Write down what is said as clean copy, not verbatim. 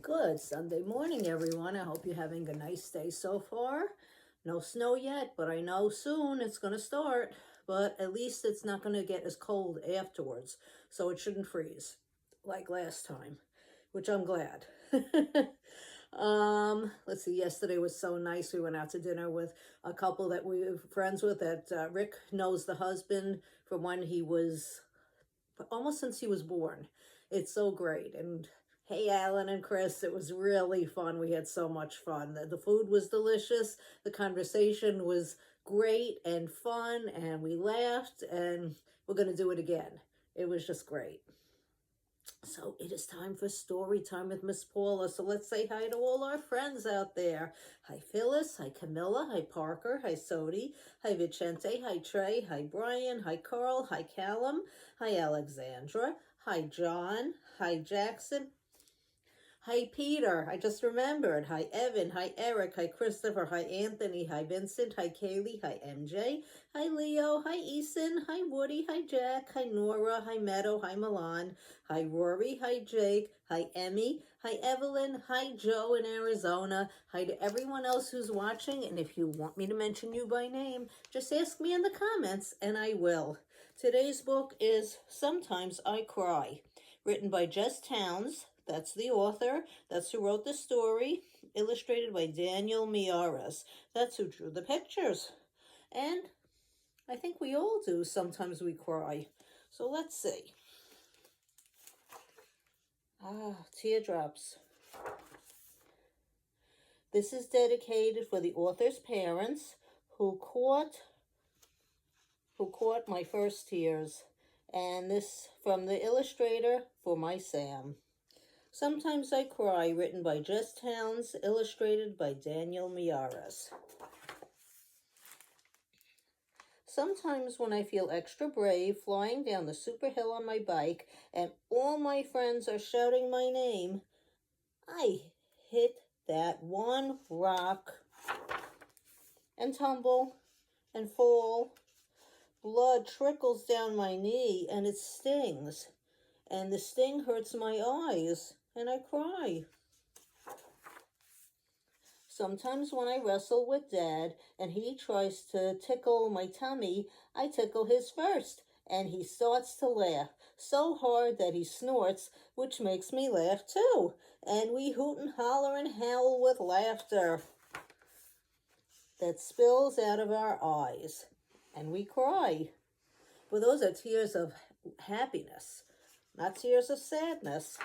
Good Sunday morning, everyone. I hope you're having a nice day so far. No snow yet, but I know soon it's going to start. But at least it's not going to get as cold afterwards, so it shouldn't freeze like last time, which I'm glad. Let's see, yesterday was so nice. We went out to dinner with a couple that we were friends with that Rick knows the husband from when he was, almost since he was born. It's so great. And hey, Alan and Chris, it was really fun. We had so much fun. The food was delicious. The conversation was great and fun, and we laughed, and we're going to do it again. It was just great. So it is time for story time with Miss Paula. So let's say hi to all our friends out there. Hi Phyllis, hi Camilla, hi Parker, hi Sodi, hi Vicente, hi Trey, hi Brian, hi Carl, hi Callum, hi Alexandra, hi John, hi Jackson, hi Peter, I just remembered. Hi Evan, hi Eric, hi Christopher, hi Anthony, hi Vincent, hi Kaylee, hi MJ, hi Leo, hi Eason, hi Woody, hi Jack, hi Nora, hi Meadow, hi Milan, hi Rory, hi Jake, hi Emmy, hi Evelyn, hi Joe in Arizona, hi to everyone else who's watching. And if you want me to mention you by name, just ask me in the comments and I will. Today's book is Sometimes I Cry, written by Jess Towns. That's the author. That's who wrote the story. Illustrated by Daniel Miaras. That's who drew the pictures. And I think we all do. Sometimes we cry. So let's see. Teardrops. This is dedicated for the author's parents who caught my first tears. And this from the illustrator for my Sam. Sometimes I Cry, written by Jess Towns, illustrated by Daniel Miaras. Sometimes when I feel extra brave, flying down the super hill on my bike, and all my friends are shouting my name, I hit that one rock and tumble and fall. Blood trickles down my knee and it stings, and the sting hurts my eyes. And I cry. Sometimes when I wrestle with Dad and he tries to tickle my tummy, I tickle his first, and he starts to laugh so hard that he snorts, which makes me laugh too. And we hoot and holler and howl with laughter that spills out of our eyes, and we cry. But those are tears of happiness, not tears of sadness.